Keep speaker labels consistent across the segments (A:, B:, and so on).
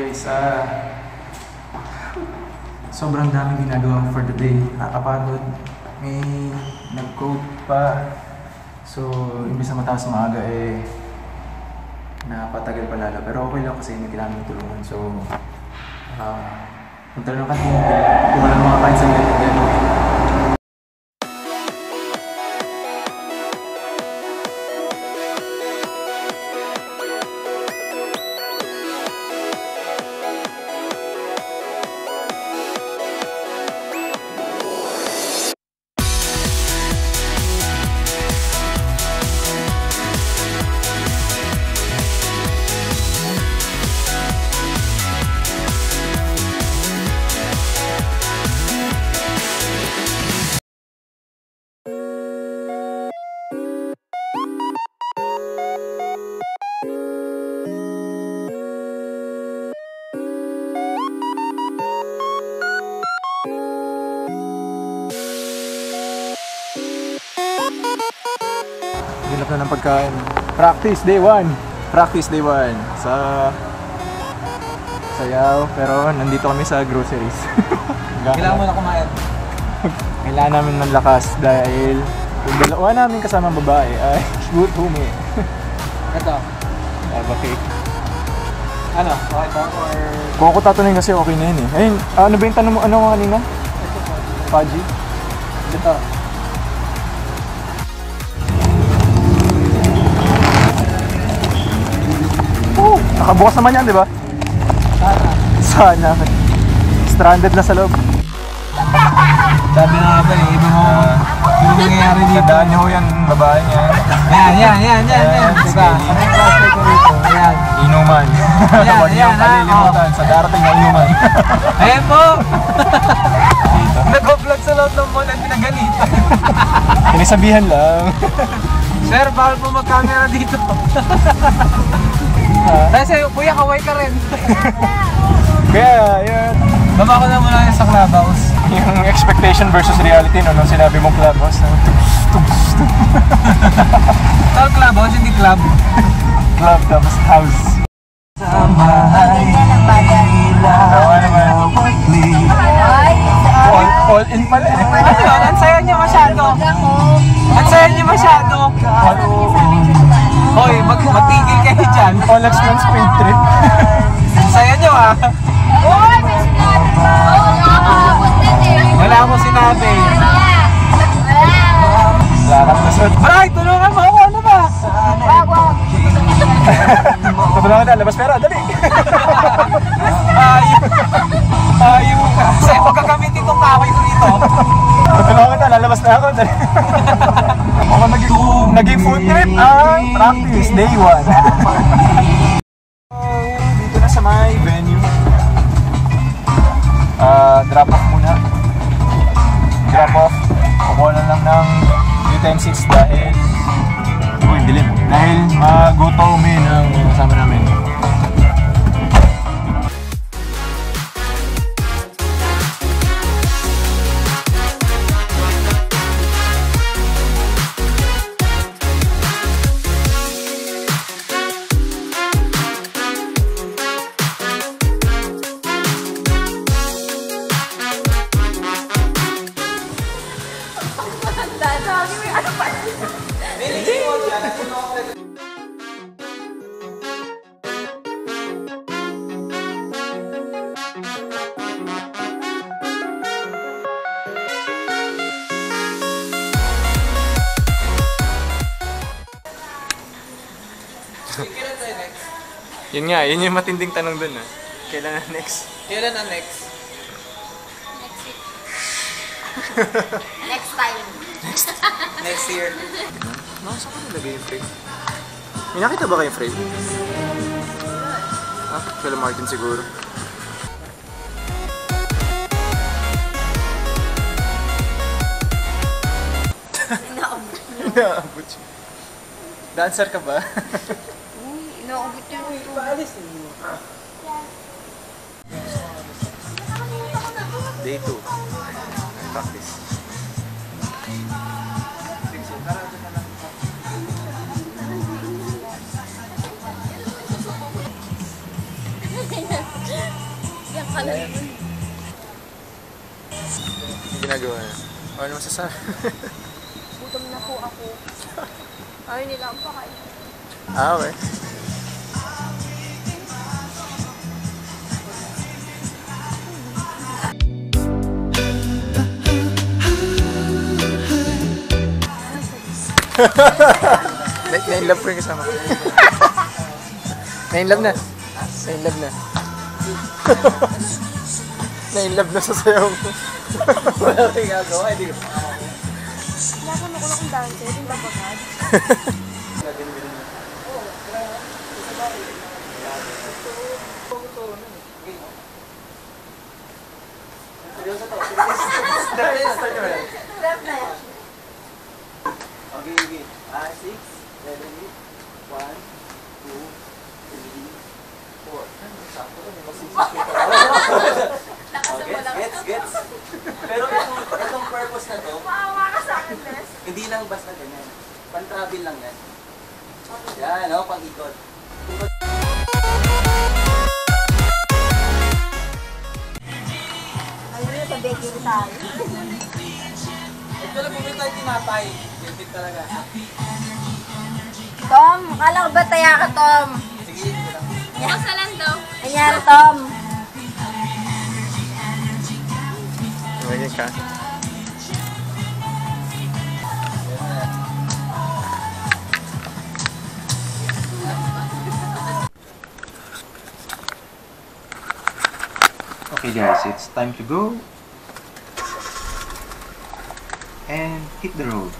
A: guys, sobrang daming ginagawa for the day. Nakakapagod. May nag-code pa. So, imbis na mataas maaga napatagal pa lalo. Pero okay lang kasi may kailangan tulungan. So, punta lang kasi kung wala mga kain sa ganyan. Hinap na ng pagkain. Practice day 1. Practice day 1 sa Sayaw, pero nandito kami sa groceries.
B: Kailangan mo na kumain.
A: Kailangan namin ng lakas dahil yung dalawa namin kasamang babae ay good humi.
B: Ito.
A: Lava cake.
B: Ano? Okay ba? Or...
A: Kung ako tatanungin kasi okay na yun eh. Ayun, ano ba yung tanong mo? Ano nga kanina?
B: Ito po.
A: Fudgy?
B: Ito.
A: Nakabukas naman yan, di ba? Sana. Stranded na sa loob.
B: Sabi na nga ba eh, iba mo yung nangyayari dito.
A: Tandaan niyo yan, babae niya.
B: Yan. Diba? Ayan.
A: Inuman. Huwag niyong kalilimutan sa darating na inuman.
B: Ayan po! Nag-vlog sa loob ng mall at pinagalitan.
A: Pinisabihan lang.
B: Sir, bawal po mag-camera dito. Kasi kuya, kaway ka rin.
A: Kaya, yun.
B: Baba ko na muna sa clubhouse.
A: Yung expectation versus reality, no? Nung sinabi mong clubhouse.
B: Tawag clubhouse, hindi club.
A: Club, tapos house. All in pala eh.
B: Ano yun? Ang saya niya masyado. Ang saya niya masyado. Hoy, matigil kayo dyan.
A: All expense paid trip.
B: Ang saya niyo ah. Wala akong sinabi.
A: Lakad na sud.
B: Bray, tulungan mo ako. Ano ba?
A: Tulungan na, labas pera, dali.
B: Ayaw ka. Kasi pagkagamitin itong kaway ko dito.
A: Tulungan na, lalabas na ako, dali. Ako naging food trip ang practice, day 1. Dito na sa may venue. Drop off muna. Drop off. Kukuha lang ng utensils dahil dilim. Dahil mag-go-to me ng kasama namin. Yun nga, yun yung matinding tanong dun ah. Kailan na next?
B: Kailan ang next?
C: Next week. Next time.
B: Next year.
A: Saan ko nilagay yung frame? May nakita ba kayong frame? Kala Martin siguro. Inaabot siya. Dancer ka ba?
C: Inaabot yung
B: Paalis niyo.
A: Day 2. Practice.
C: Yan ka na yun.
A: Ginagawa na. Ano masasabi?
C: Gutom na po ako. Ayaw nila ang pakain.
A: Okay. Na-inlove ko yung kasama ko. Na-inlove na. Na-inlove na. Na-inlove na sa sayaw ko.
B: Wala rin gagawa, hindi ko.
C: Nakano ko na kung dancer, yung babagad. Step na yan.
B: Okay. 6, 7, 8, 1, 2, 3, 4. Sakto ko, may magsisip. Gets. Pero itong purpose na to,
C: Maawa ka sa akin, Les.
B: hindi lang basta ganyan. Pan-travel lang yan. Yan, no? Pang-ikot.
C: Ayun yun, sa bakery tayo.
B: Ito lang bumili tayo tinapay. Gilbit talaga.
C: Tom, akala ko ba taya ka, Tom?
B: Sige, ito lang.
C: Basta lang daw. Kanyari, Tom.
A: Tumigil ka.
D: Okay guys, it's time to go and hit the road.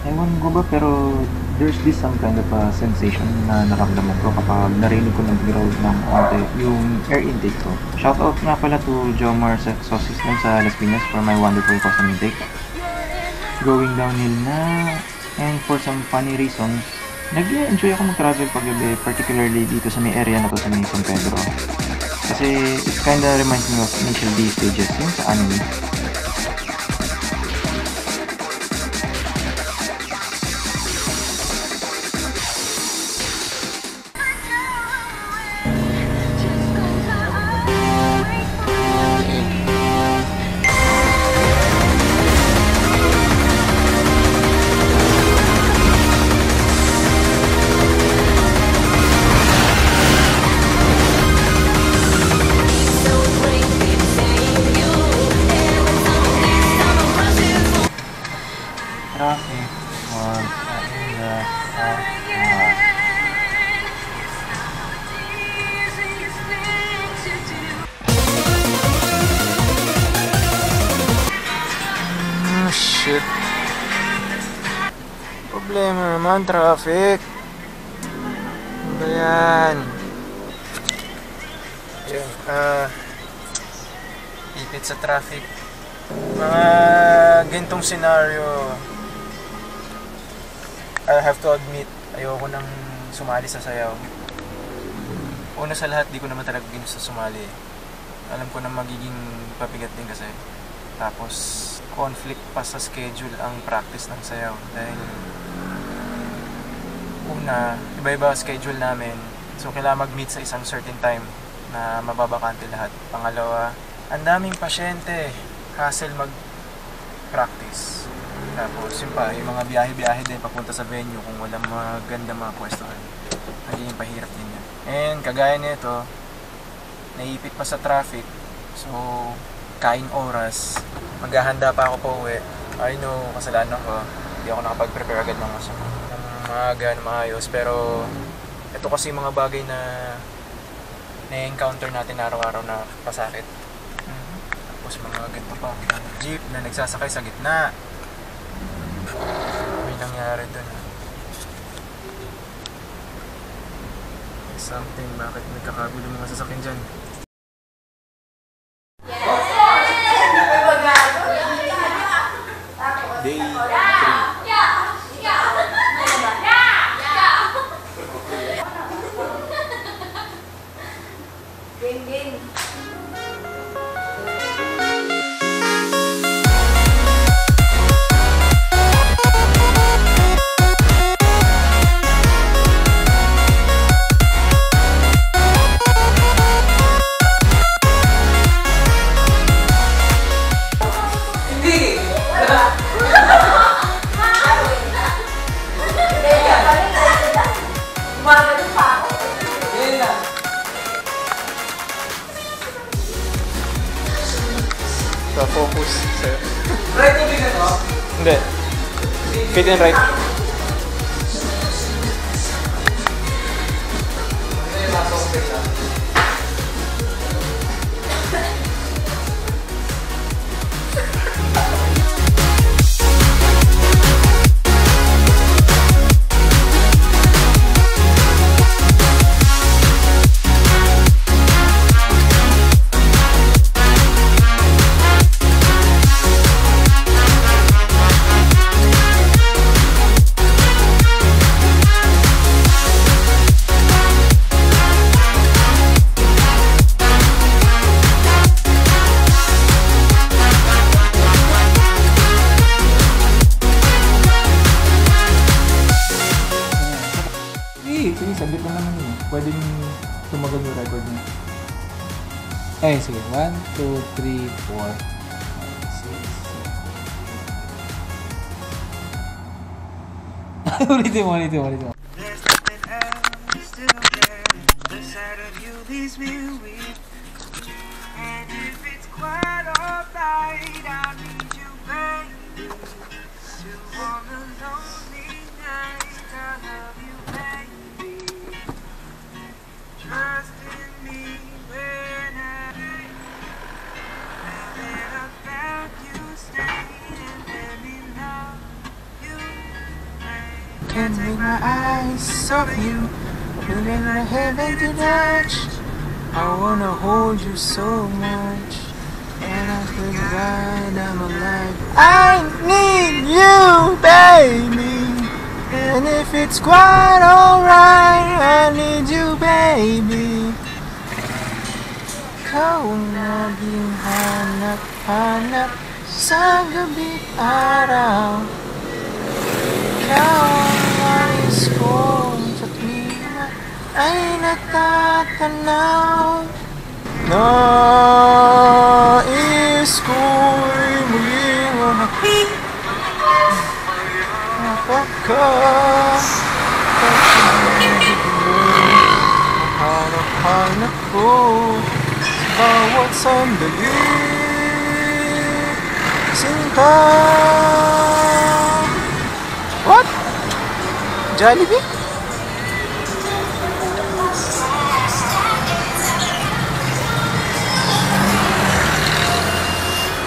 D: Ewan ko ba pero there's this some kind of a sensation na naramdaman ko kapag narinig ko nag-road ng onte yung air intake ko. Shoutout nga pala to Jomar Sauce System sa Las Piñas for my wonderful custom intake. Going downhill na, and for some funny reasons, nag-enjoy ako mag-travel paggabi, particularly dito sa may area na to sa may San Pedro. Kasi it kinda reminds me of initial D stages yung sa anime. Traffic was in the
A: Shit. Problema naman, traffic. Ano ba yan? Ayun, ipit sa traffic. Mga gintong scenario, I have to admit, ayoko nang sumali sa sayaw. Una sa lahat, di ko naman talaga ginusto sumali. Alam ko na magiging pabigat din kasi. Tapos, conflict pa sa schedule ang practice ng sayaw. Dahil, una, iba-iba schedule namin. So, kailangan mag-meet sa isang certain time na mababakante lahat. Pangalawa, ang daming pasyente. Hassle mag-practice. Tapos, yun pa, yung mga biyahe-biyahe din papunta sa venue kung walang maganda mga pwestohan. Nagiging pahirap din yan. And, kagaya nito, naipit pa sa traffic. So, kain oras. Maghahanda pa ako pa uwi. I know, kasalanan ko. Hindi ako nakapag-prepare agad ng maaga na maayos. Pero, ito kasi mga bagay na na-encounter natin araw-araw na pasakit. Tapos mga ganito pa. Jeep na nagsasakay sa gitna. May nangyari dun. Something, bakit nagkakagulo mga sasakyan dyan? Day 3.
C: Game.
A: tips. So,
B: Right to na to?
A: hindi. Fit and right.
D: Sige, saglit lang naman yun. Pwedeng tumagal yung record niya.
B: Eh, sige. 1, 2, 3, 4, 5, 6, 7. Ulitin mo.
E: There's nothing else to compare. The sight of you leaves me weak. And if it's quite alright, I need you, baby. To warm a lonely night, I love you, baby. Trust in me when I found you, stay and let me love you. Can't take my eyes off you. Feeling like heaven to touch. I wanna hold you so much. And I feel right, I'm alive. I need you, baby. And if it's quite alright, I need you, baby. Ikaw ang naging hanap-hanap sa gabi araw. Ikaw ang nais kong sa tuwina ay natatanaw. Nais ko'y muling hanap ko sa bawat sandali. Sinta. What? Jollibee?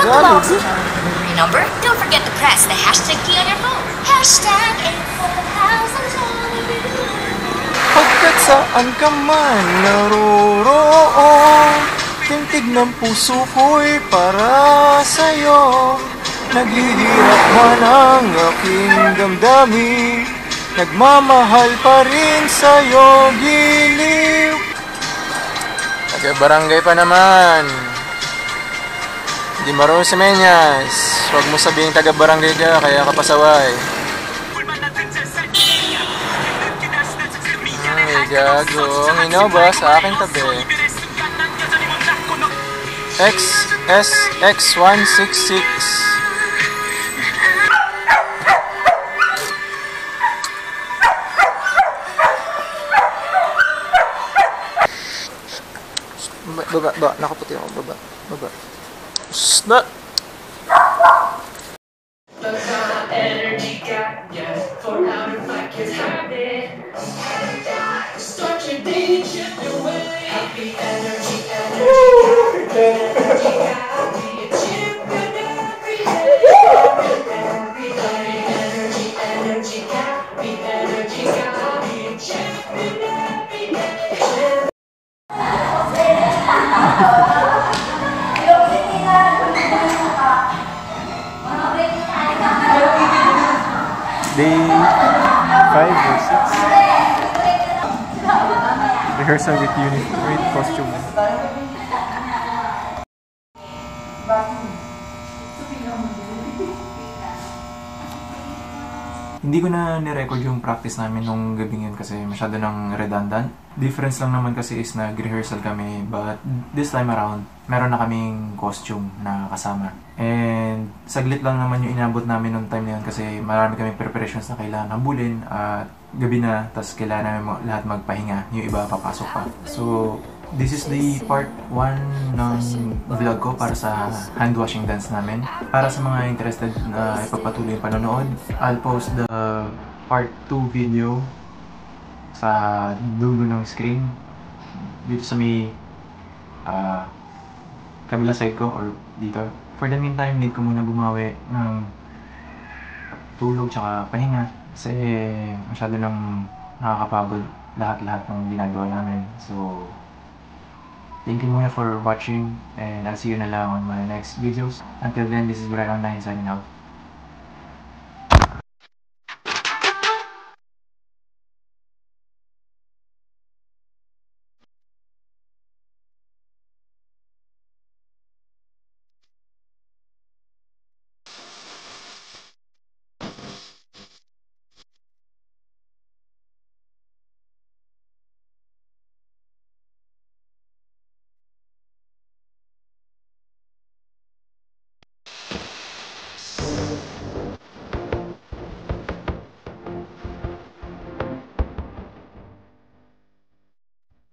E: Jollibee?
F: Number? Don't forget to press the hashtag key on your phone. Hashtag 84000
E: Pagkat saan ka man naroroon, tintig ng puso ko'y para sa'yo. Naghihirap man ang aking damdamin, nagmamahal pa rin sa'yo, giliw.
A: Taga-barangay pa naman. Hindi marunong sa menyas. Huwag mo sabihin taga-barangay ka, kaya ka pasaway. Ay, gago. Ang inoba sa aking tabi. XSX166. Baba. Nakaputi ako. Baba. Snap! Day 5 or 6. Rehearsal with costume. Hindi ko na ni-record yung practice namin nung gabi yun kasi masyado nang redundant. Difference lang naman kasi is nag-rehearsal kami, but this time around, meron na kaming costume na kasama. And saglit lang naman yung inabot namin nung time na yun kasi marami kaming preparations na kailangan habulin at gabi na, tas kailangan namin lahat magpahinga, yung iba papasok pa. So, This is the part 1 ng vlog ko para sa hand washing dance namin. Para sa mga interested na ipagpatuloy yung panonood, I'll post the part 2 video sa dulo ng screen dito sa may kabila side ko or dito. For the meantime, need ko muna bumawi ng tulog tsaka pahinga kasi masyado nang nakakapagod lahat-lahat ng ginagawa namin. So, thank you muna for watching and I'll see you na lang on my next videos. Until then, this is Brian Online signing out.